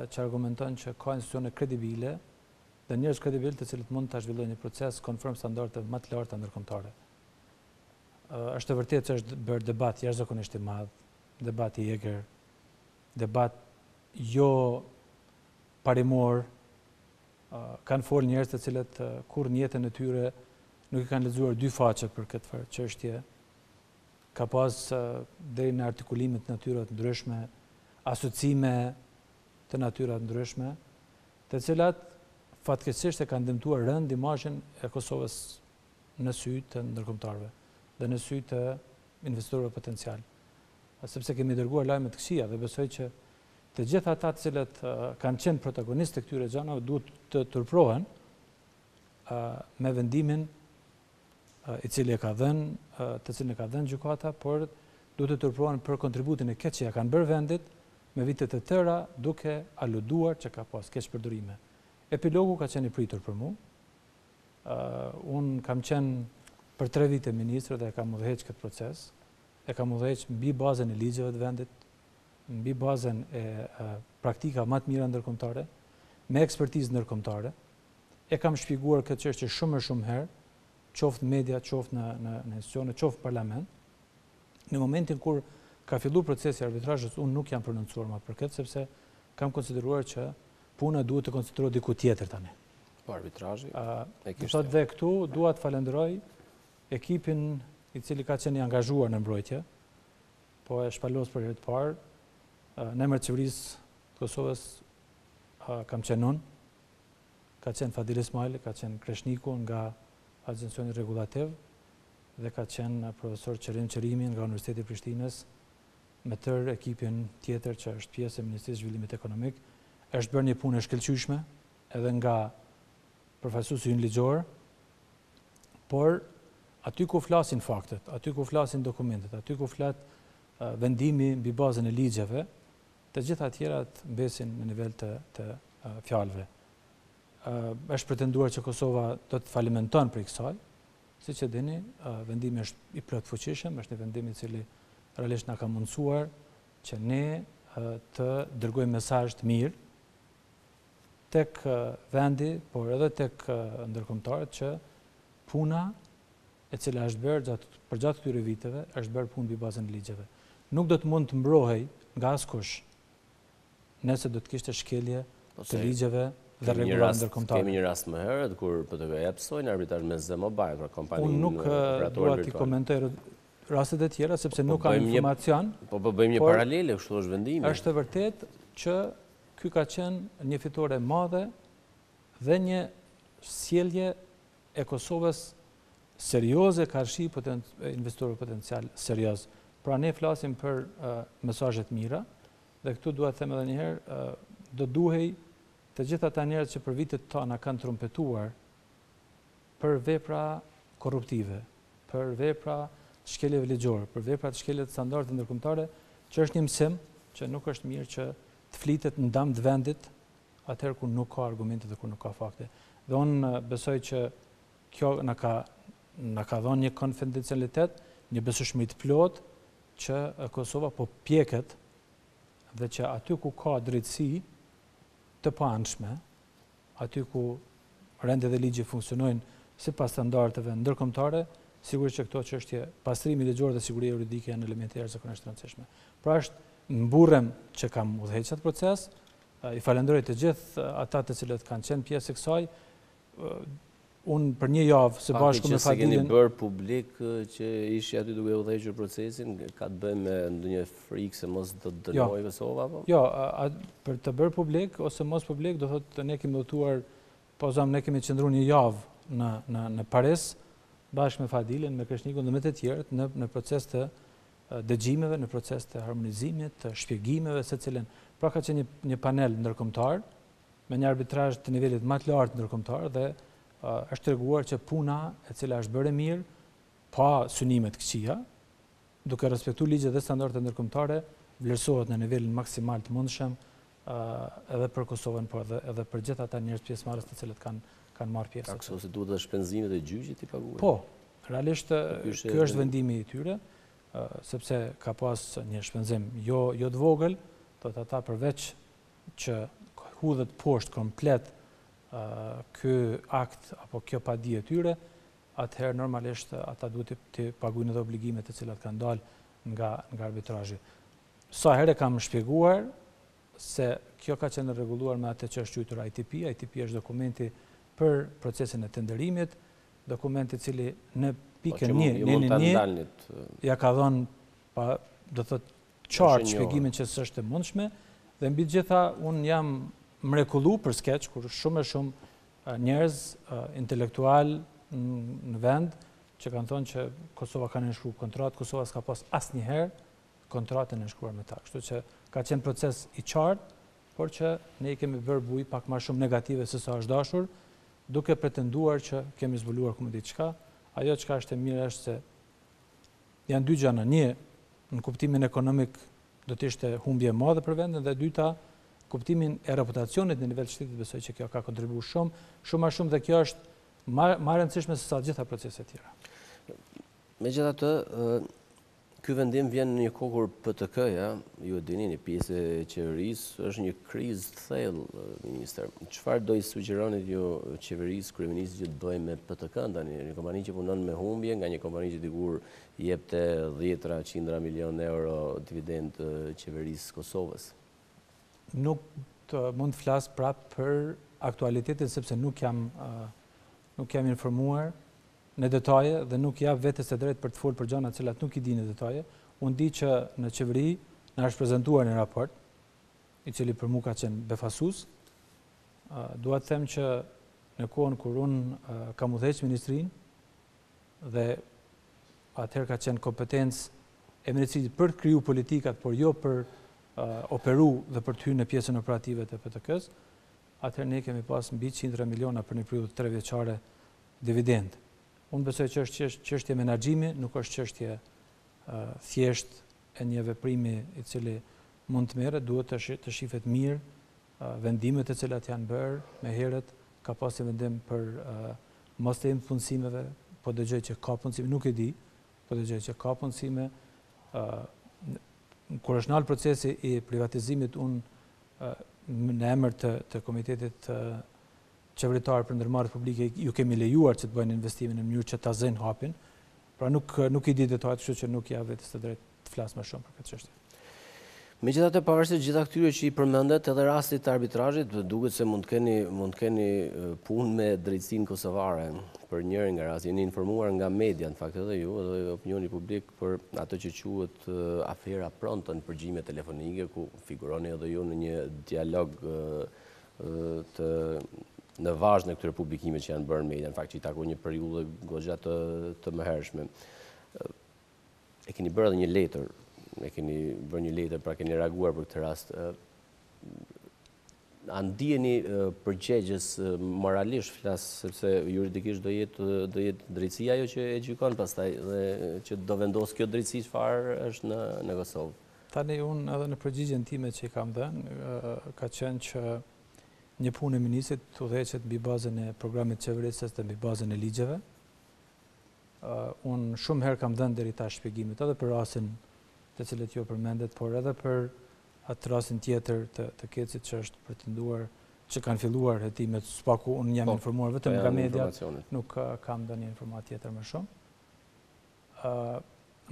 që argumenton që ka institucione kredibile dhe njerëz kredibil të cilët mund të zhvillojnë një proces konform standardeve më të larta ndërkombëtare. Është e vërtetë që është bërë debat jashtëzakonisht i madh, debat i egër, debat jo parimor, kanë folë njerëz të cilët kur në jetën e tyre nuk i kanë lexuar dy faqe për këtë farë çështje. Ka pas deri në artikulimet të natyra të ndryshme, asociime të natyra të ndryshme, të cilat fatkeqësisht e kanë dëmtuar rënd imazhin e Kosovës në sy të ndërkombëtarëve dhe në sy të investorëve potencial. Sepse kemi dërguar lajme të këqija dhe besoj që të gjithë ata të cilët kanë qenë protagonistë të këtyre gjërave duhet të turprohen me vendimin i cili e ka dhënë, të cilin e ka dhënë gjykata, por duhet të turprohen për kontributin e keq që ja kanë bërë vendit me vitet e tëra, duke aluduar që ka pas keq përdorime. Epilogu ka qenë i pritur për mua. Unë kam qenë për 3 vite ministër dhe e kam udhëheq këtë proces. E kam udhëheq mbi bazën e ligjeve të vendit, mbi bazën e praktika më të mira ndërkombëtare, me ekspertizë ndërkombëtare. E kam shpjeguar këtë çështje shumë herë, qoftë media, qoftë në institucione, qoftë parlament. Në momentin kur ka filluar procesi i arbitrazhit, unë nuk jam prononcuar më për këtë, sepse kam konsideruar që puna duhet të koncentrohet diku tjetër tani. Po arbitrazhi e kishte. Dhe këtu dua të falenderoj ekipin i cili ka qenë i angazhuar në mbrojtje, po e shpalos për herë të parë. Në emër të qeverisë të Kosovës kam qenë unë, ka qenë Fadil Ismaili, ka qenë kreshniku nga Agencioni Regulativ dhe ka qenë profesor Qerimi nga Universiteti i Prishtinës, me tërë ekipin tjetër që është pjesë e Ministrisë së Zhvillimit Ekonomik. Është bërë një punë e shkëlqyeshme edhe nga përfaqësuesi ynë ligjor, por aty ku flasin faktet, aty ku flasin dokumentet, aty ku flet vendimi mbi bazën e ligjeve, të gjitha tjerat mbesin në nivel të fjalëve. Është pretenduar që Kosova do të falimenton për kësaj, siç e dini, vendimi është i plotfuqishëm, është një vendim i cili realisht na ka mundësuar që ne të dërgojmë mesazh të mirë tek vendi, por edhe tek ndërkombëtarët që puna e cila është bërë përgjatë këtyre viteve është bërë punë mbi bazën e ligjeve. Nuk do të mund të mbrohej nga askush nëse do të kishte shkelje të ligjeve dhe rregullave ndërkombëtare. Kemi një rast më herët kur BTK psoi në arbitrazh me Z-Mobile për kompaninë. Unë nuk dua të komentoj rastet e tjera sepse nuk kam informacion. Po bëjmë një paralele, kështu është vendimi. Është e vërtetë që ky ka qenë një fitore e madhe dhe një sjellje e Kosovës serioze karshi investorëve potencial serioz. Pra ne flasim për mesazhe të mira dhe këtu dua të them edhe një herë, do duhej të gjithë ata njerëz që për vitet tona kanë trumpetuar për vepra korruptive, për vepra të shkeljeve ligjore, për vepra të shkelje të standardeve ndërkombëtare, që është një mësim që nuk është mirë që të flitet në dëm të vendit atëherë kur nuk ka argumente dhe kur nuk ka fakte. Dhe unë besoj që kjo na ka dhënë një konfidencialitet, një besueshmëri të plotë që Kosova po pjeket dhe që aty ku ka drejtësi të paanshme, aty ku rendet dhe ligji funksionojnë sipas standardeve ndërkombëtare, sigurisht që këto çështje pastrimi ligjor dhe siguria juridike janë elemente jashtëzakonisht të rëndësishme. Pra mburrem që kam udhëhequr atë proces, i falenderoj të gjithë ata të cilët kanë qenë pjesë e kësaj. Unë për një javë së bashku me Fadilin... Fakti që se keni bërë publik që ishi aty duke udhëhequr procesin, ka të bëjë me ndonjë frikë se mos do të dënojë Kosova apo? Jo, për të bërë publik ose mos publik, do thotë ne kemi udhëtuar, ne kemi qëndruar një javë në Paris, bashkë me Fadilin, me Kreshnikun dhe me të tjerët në proces të dëgjimeve, në proces të harmonizimit, të shpjegimeve secilin. Pra ka qenë një panel ndërkombëtar me një arbitrazh të nivelit më të lartë ndërkombëtar dhe është treguar që puna e cila është bërë mirë, pa synime të këqija, duke respektuar ligjet dhe standardet ndërkombëtare, vlerësohet në nivelin maksimal të mundshëm edhe për Kosovën, por edhe për gjithë ata njerëz pjesëmarrës të cilët kanë marrë pjesë. Kështu se duhet edhe shpenzimet e gjyqit i paguajnë. Po, realisht ky është vendimi i tyre, sepse ka pas një shpenzim jo të vogël, do të ata përveç që hudhet poshtë komplet ky akt apo kjo padi e tyre, atëherë normalisht ata duhet të paguajnë edhe obligimet të cilat kanë dalë nga arbitrazhi. Sa herë kam shpjeguar se kjo ka qenë rregulluar me atë që është quajtur ITP. ITP është dokumenti për procesin e tenderimit, dokumenti cili në pikën 1 ja ka dhënë do thotë qartë shpjegimin që s'është e mundshme, dhe mbi gjitha unë jam mrekullu për skeç kur shumë njerëz intelektual në vend që kanë thonë që Kosova ka nënshkruar kontratë, Kosova s'ka pas asnjëherë kontratën e shkruar me ta. Kështu që ka qenë proces i qartë, por që ne i kemi bërë buj pak më shumë negative se sa është dashur, duke pretenduar që kemi zbuluar ku më diçka. Ajo çka është e mirë është se janë dy gjëra. Një, në kuptimin ekonomik do të ishte humbje e madhe për vendin, dhe dyta, kuptimin e reputacionit në nivel shtetit, besoj që kjo ka kontribuar shumë më shumë, dhe kjo është më e rëndësishme se sa gjitha proceset tjera. Megjithatë, ky vendim vjen në një kohë kur PTK-ja, ju e dini, një pjesë e qeverisë, është një krizë të thellë, ministër. Çfarë do i sugjeroni ju qeverisë, kryeministit, që të bëjë me PTK-n tani, një kompani që punon me humbje, nga një kompani që dikur jepte 10-100 milion euro dividend qeverisë Kosovës? Nuk mund të flas prapë për aktualitetin, sepse nuk jam informuar në detaje dhe nuk jap vetes së drejtë për të folur për gjëra të cilat nuk i di në detaje. Unë di që në qeveri na është prezantuar një raport i cili për mua ka qenë befasues. Dua të them që në kohën kur unë kam udhëhequr ministrinë dhe atëherë ka qenë kompetencë e ministrit për të kriju politikat, por jo për operu dhe për të hyrë në pjesën operative të PTK-s, atëherë ne kemi pas mbi 100 miliona për një periudhë 3 vjeçare dividend. Unë besoj që është çështje menaxhimi, nuk është çështje thjesht e një veprimi i cili mund të merret, duhet të shihet mirë vendimet e cilat janë bërë me herët. Ka pasur vendim për mos të punësimeve, po dëgjoj që ka punësime, nuk e di, po dëgjoj që ka punësime. Kur është nal procesi i privatizimit, unë në emër të komitetit qeveritar për ndërmarrje publike ju kemi lejuar që të bëjnë investimin në mënyrë që ta zëjnë hapin. Pra nuk i di detajet, kështu që nuk jap vetes të drejtë të flas më shumë për këtë çështje. Megjithatë, pavarësisht gjitha këtyre që i përmendet, edhe rastit të arbitrazhit, duket se mund keni punë me drejtsinë kosovare për njërin nga rastet. Jeni informuar nga media, në fakt edhe ju, edhe opinioni publik, për ato që quhet afera pronto në përgjigje telefonike, ku figuroni edhe ju në një dialog në vazhd në këtyre publikime që janë bërë në media, në fakt që i takoi një periudhë goxha të mëhershme. E keni bërë edhe një letër, pra keni reaguar për këtë rast. A ndiheni përgjegjës moralisht, flas sepse juridikisht do jetë drejtësia ajo që e gjykon pastaj dhe që do vendos kjo drejtësi çfarë është në Kosovë? Tani unë edhe në përgjigjen time që i kam dhënë, ka qenë që një punë e ministrit të udhëheqet mbi bazën e programit qeverisës dhe mbi bazën e ligjeve. Unë shumë herë kam dhënë deri tash shpjegimet edhe për rastin të cilët ju përmendet, por edhe për atë rastin tjetër të Kecit që është pretenduar që kanë filluar hetimet, spaku unë jam informuar vetëm nga media, nuk kam dhënë informat tjetër më shumë.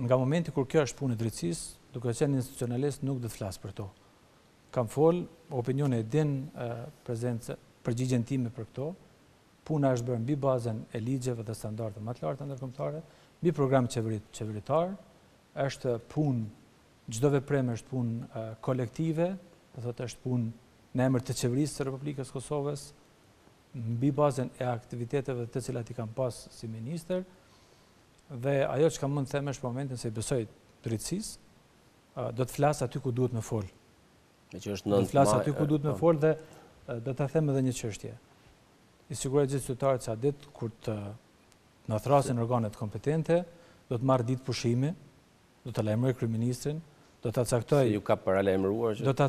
Nga momenti kur kjo është punë e drejtësisë, duke qenë institucionalist, nuk do të flas për to. Kam fol, opinioni e din përgjigjen time për këto. Puna është bërë mbi bazën e ligjeve dhe standardeve më të larta ndërkombëtare, mbi program qeveritar. Është punë, çdo veprim është punë kolektive, do thotë është punë në emër të qeverisë së Republikës Kosovës, mbi bazën e aktiviteteve të cilat i kam pas si ministër, dhe ajo që kam mund të them është për momentin se i besoj drejtësisë, do të flas aty ku duhet më fol. Do të flas aty ku duhet më fol dhe do ta them edhe një çështje. I siguroj gjithë qytetarët se atë ditë kur të na thrasin organet kompetente, do të marr ditë pushimi, do ta lajmëroj kryeministrin, do ta caktoj. Ju ka paralajmëruar që do ta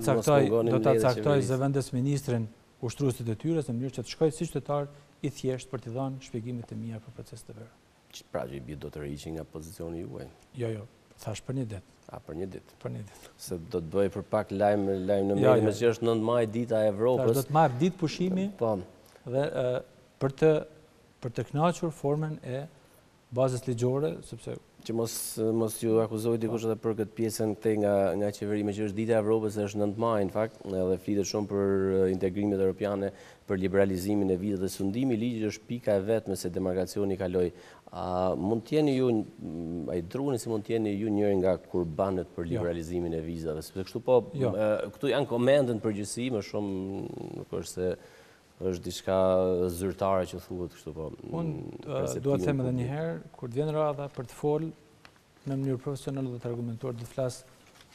caktoj zëvendës ministrin ushtrues të detyrës në mënyrë që të shkojë si qytetar i thjesht për t'i dhënë shpjegimet e mia për procesin e verë. Pra që i bie do të rriqi nga pozicioni juaj? Jo, thash për një ditë. Për një ditë? Për një ditë. Se do të bëj për pak lajm në media, me që është 9 maj, dita e Evropës. Do të marr ditë pushimi dhe për të kënaqur formën e bazës ligjore, sepse që mos ju akuzoj dikush edhe për këtë pjesën këtej nga qeverimi, që është Dita e Evropës, është 9 maj, në fakt, edhe flitet shumë për integrimet europiane, për liberalizimin e vizave dhe sundimi i ligjit është pika e vetme se demarkacioni kaloi. Mund t'jeni ju, a i druni si mund t'jeni ju njëri nga kurbanët për liberalizimin e vizave, sepse kështu po, këtu janë komendën përgjithësi, më shumë nuk është se është diçka zyrtare që thuhet kështu po. Unë dua të them edhe një herë, kur të vjen rradha për të folë në mënyrë profesionale dhe të argumentuar, do të flas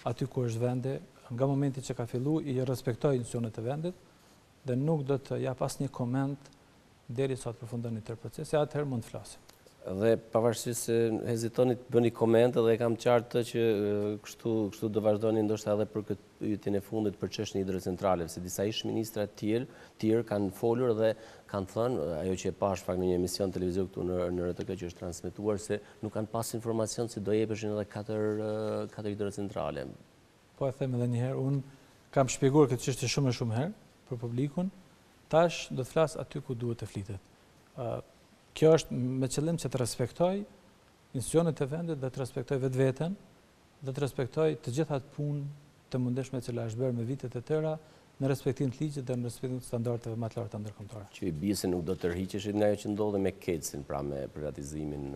aty ku është vendi, nga momenti që ka filluar i respektoj institucionet e vendit dhe nuk do të jap asnjë koment derisa të përfundon i tërë procesi, atëherë mund të flasim. Dhe pavarësisht se hezitoni të bëni komente dhe kam qartë që kështu do vazhdoni ndoshta edhe për këtë pyetjen e fundit për çështjen hidrocentrale, se disa ish ministra tjerë kanë folur dhe kanë thënë, ajo që e pash fakt në një emision televiziv këtu në RTK që është transmetuar, se nuk kanë pas informacion se do jepeshin edhe 4 hidrocentrale. Po e them edhe një herë, unë kam shpjeguar këtë çështje shumë herë për publikun, tash do të flas aty ku duhet të flitet. Kjo është me qëllim që të respektoj institucionet e vendit dhe të respektoj vetveten dhe të respektoj të gjitha të punë të mundeshme që është bërë me vitet e tëra në respektim të ligjit dhe në respektim të standardeve më të larta ndërkombëtare. Që i bie se nuk do të tërhiqeshit nga ajo që ndodhi me KEC-in, pra me privatizimin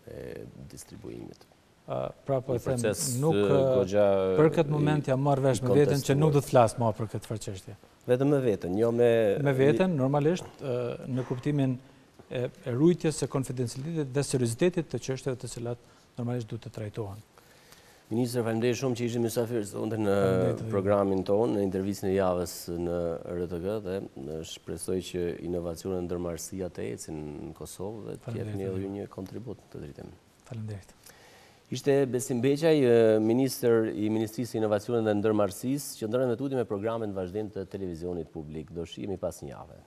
e distribuimit. Pra po e them, nuk për këtë moment jam marrë vesh me veten që nuk do të flas më për këtë çështje. Vetëm me veten, jo me veten, normalisht në kuptimin e rujtjes së konfidencialitetit dhe seriozitetit të çështjeve të cilat normalisht duhet të trajtohen. Ministër, faleminderit shumë që ishim mysafir sonte në programin tonë, në intervistën e javës në RTK dhe shpresoj që inovacionet e ndërmarrësia të ecin në Kosovë dhe të jepni edhe ju një kontribut në këtë drejtim. Faleminderit. Ishte Besim BEQAJ, Ministër i Ministrisë së Inovacionit dhe Ndërmarrësisë, që ndërën me me programin vazhdim të televizionit publik. Do shihemi pas një jave.